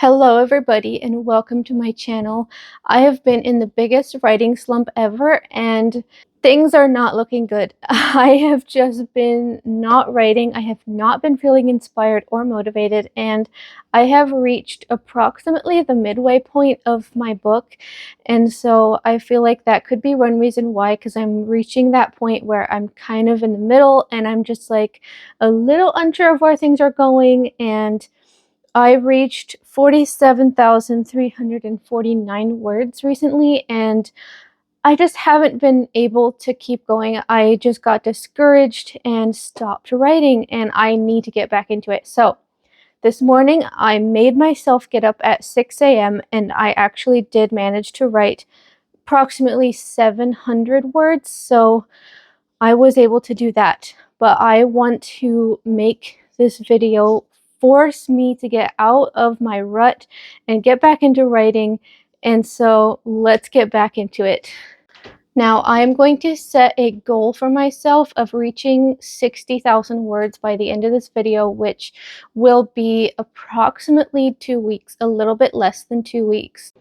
Hello everybody and welcome to my channel. I have been in the biggest writing slump ever and things are not looking good. I have just been not writing. I have not been feeling inspired or motivated, and I have reached approximately the midway point of my book, and so I feel like that could be one reason why, because I'm reaching that point where I'm kind of in the middle and I'm just like a little unsure of where things are going. And I reached 47,349 words recently, and I just haven't been able to keep going. I just got discouraged and stopped writing, and I need to get back into it. So this morning, I made myself get up at 6 a.m., and I actually did manage to write approximately 700 words. So I was able to do that, but I want to make this video force me to get out of my rut and get back into writing, and so let's get back into it. Now, I'm going to set a goal for myself of reaching 60,000 words by the end of this video, which will be approximately 2 weeks, a little bit less than 2 weeks.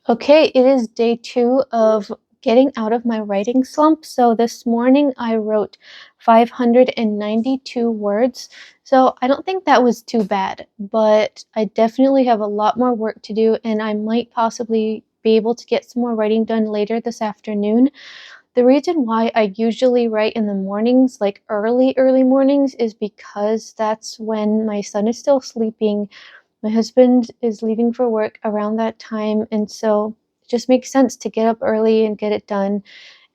Okay, it is day 2 of getting out of my writing slump. So this morning I wrote 592 words. So I don't think that was too bad, but I definitely have a lot more work to do, and I might possibly be able to get some more writing done later this afternoon. The reason why I usually write in the mornings, like early mornings, is because that's when my son is still sleeping. My husband is leaving for work around that time, and so it just makes sense to get up early and get it done.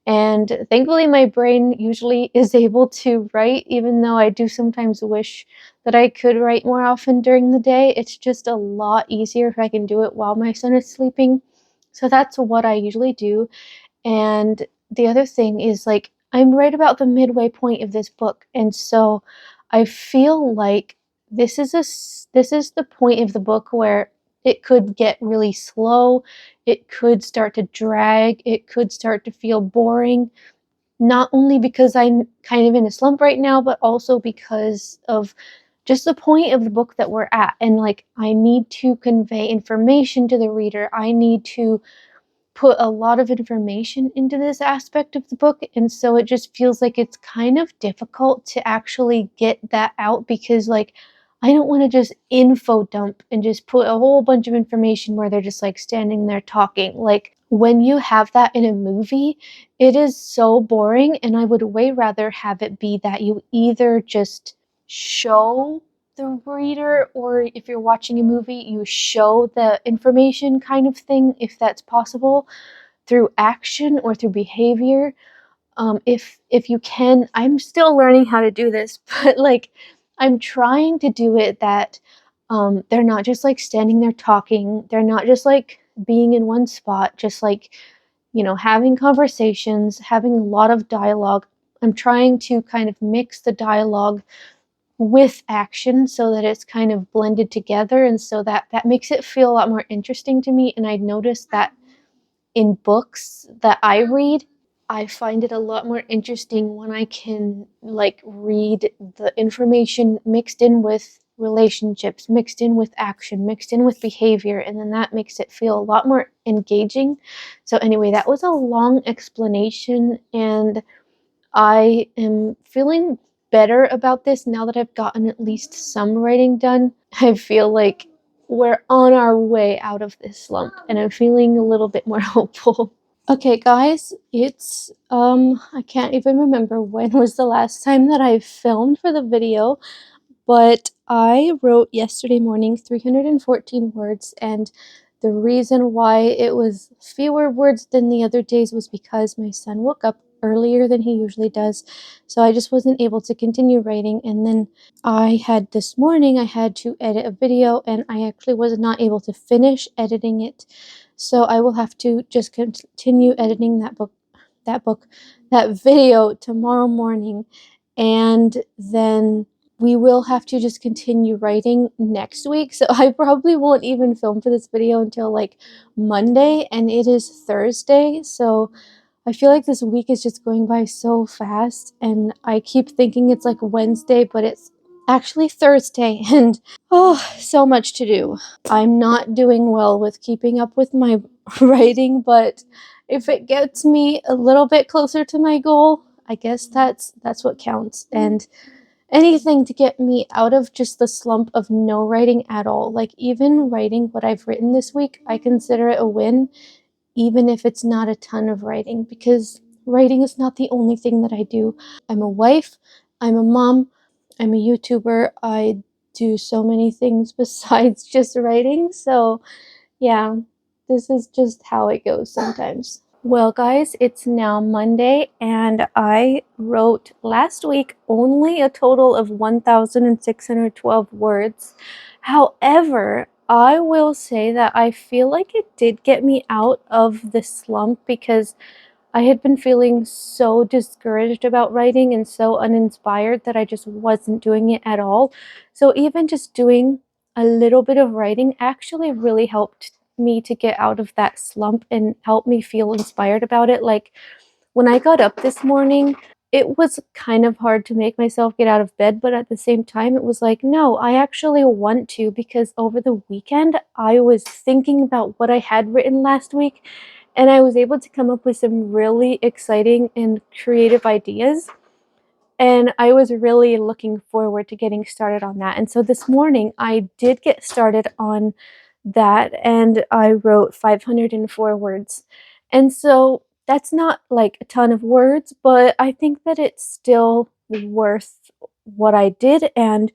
And thankfully, my brain usually is able to write, even though I do sometimes wish that I could write more often during the day. It's just a lot easier if I can do it while my son is sleeping. So that's what I usually do. And the other thing is, like, I'm right about the midway point of this book, and so I feel like this is the point of the book where it could get really slow, it could start to drag, it could start to feel boring, not only because I'm kind of in a slump right now, but also because of just the point of the book that we're at. And like, I need to convey information to the reader. I need to put a lot of information into this aspect of the book, and so it just feels like it's kind of difficult to actually get that out, because like, I don't want to just info dump and just put a whole bunch of information where they're just like standing there talking. Like, when you have that in a movie, it is so boring, and I would way rather have it be that you either just show the reader, or if you're watching a movie, you show the information kind of thing, if that's possible, through action or through behavior. If you can, I'm still learning how to do this, but like, I'm trying to do it that they're not just like standing there talking, they're not just like being in one spot, just like, having conversations, having a lot of dialogue. I'm trying to kind of mix the dialogue with action so that it's kind of blended together, and so that makes it feel a lot more interesting to me. And I noticed that in books that I read, I find it a lot more interesting when I can like read the information mixed in with relationships, mixed in with action, mixed in with behavior, and then that makes it feel a lot more engaging. So anyway, that was a long explanation, and I am feeling better about this now that I've gotten at least some writing done. I feel like we're on our way out of this slump, and I'm feeling a little bit more hopeful. Okay, guys, it's I can't even remember when was the last time that I filmed for the video, but I wrote yesterday morning 314 words, and the reason why it was fewer words than the other days was because my son woke up earlier than he usually does, so I just wasn't able to continue writing. And then this morning I had to edit a video, and I actually was not able to finish editing it, so I will have to just continue editing that video tomorrow morning, and then we will have to just continue writing next week. So I probably won't even film for this video until like Monday, and it is Thursday. So I feel like this week is just going by so fast, and I keep thinking it's like Wednesday, but it's actually Thursday, and oh, so much to do. I'm not doing well with keeping up with my writing, but if it gets me a little bit closer to my goal, I guess that's what counts. And anything to get me out of just the slump of no writing at all. Like even writing what I've written this week, I consider it a win, even if it's not a ton of writing, because writing is not the only thing that I do. I'm a wife, I'm a mom, I'm a YouTuber. I do so many things besides just writing. So, yeah, this is just how it goes sometimes. Well, guys, it's now Monday, and I wrote last week only a total of 1,612 words. However, I will say that I feel like it did get me out of the slump because I had been feeling so discouraged about writing and so uninspired that I just wasn't doing it at all. So even just doing a little bit of writing actually really helped me to get out of that slump and help me feel inspired about it. Like when I got up this morning, it was kind of hard to make myself get out of bed, but at the same time, it was like, no, I actually want to, because over the weekend, I was thinking about what I had written last week, and I was able to come up with some really exciting and creative ideas. And I was really looking forward to getting started on that. And so this morning, I did get started on that, and I wrote 504 words. And so that's not like a ton of words, but I think that it's still worth what I did. And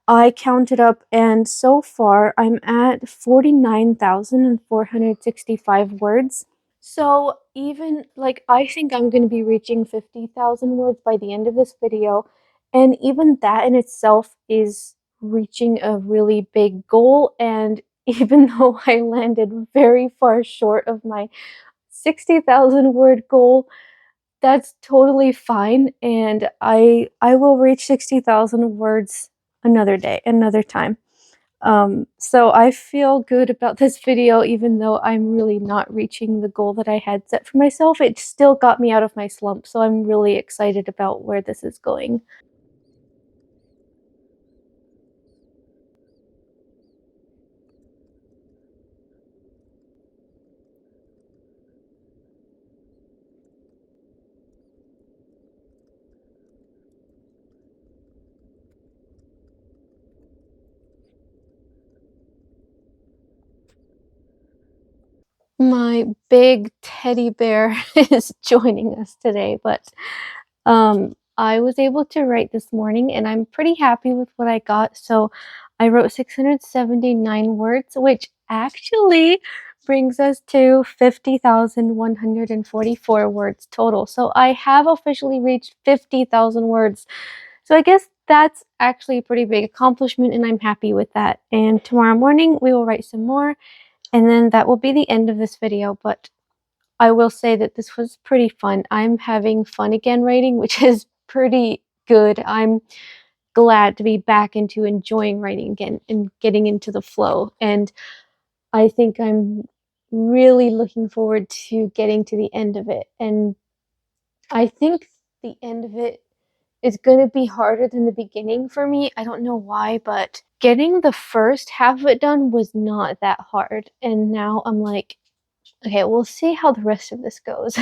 I counted up, and so far I'm at 49,465 words. So even like I think I'm going to be reaching 50,000 words by the end of this video, and even that in itself is reaching a really big goal. And even though I landed very far short of my 60,000 word goal, that's totally fine, and I will reach 60,000 words another day, another time. So I feel good about this video, even though I'm really not reaching the goal that I had set for myself. It still got me out of my slump, so I'm really excited about where this is going. My big teddy bear is joining us today, but I was able to write this morning, and I'm pretty happy with what I got. So I wrote 679 words, which actually brings us to 50,144 words total. So I have officially reached 50,000 words. So I guess that's actually a pretty big accomplishment, and I'm happy with that. And tomorrow morning we will write some more, and then that will be the end of this video. But I will say that this was pretty fun. I'm having fun again writing, which is pretty good. I'm glad to be back into enjoying writing again and getting into the flow. And I think I'm really looking forward to getting to the end of it. And I think the end of it is going to be harder than the beginning for me. I don't know why, but getting the first half of it done was not that hard. And now I'm like, okay, we'll see how the rest of this goes.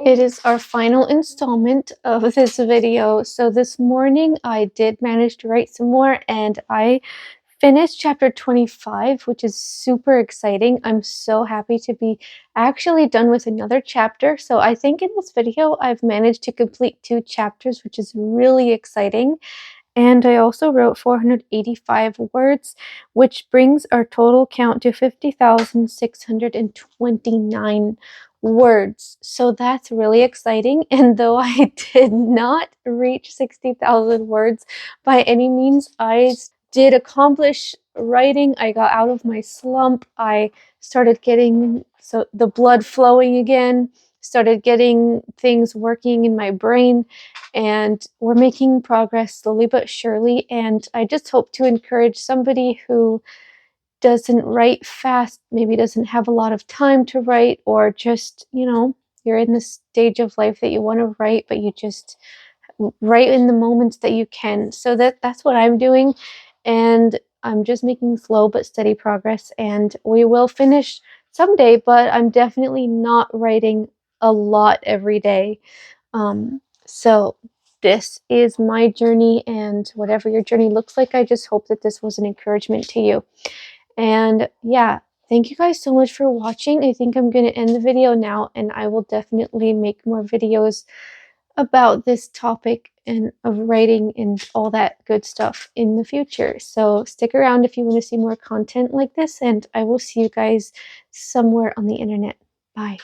It is our final installment of this video. So this morning I did manage to write some more, and I finished chapter 25, which is super exciting. I'm so happy to be actually done with another chapter. So I think in this video I've managed to complete 2 chapters, which is really exciting. And I also wrote 485 words, which brings our total count to 50,629 words. So that's really exciting. And though I did not reach 60,000 words by any means, I did accomplish writing. I got out of my slump. I started getting the blood flowing again, started getting things working in my brain, and we're making progress slowly but surely. And I just hope to encourage somebody who doesn't write fast, maybe doesn't have a lot of time to write, or just, you're in this stage of life that you want to write, but you just right in the moments that you can. So that's what I'm doing, and I'm just making slow but steady progress, and we will finish someday, but I'm definitely not writing a lot every day. So this is my journey, and whatever your journey looks like, I just hope that this was an encouragement to you. And yeah, thank you guys so much for watching. I think I'm going to end the video now, and I will definitely make more videos about this topic and of writing and all that good stuff in the future. So stick around if you want to see more content like this, and I will see you guys somewhere on the internet. Bye.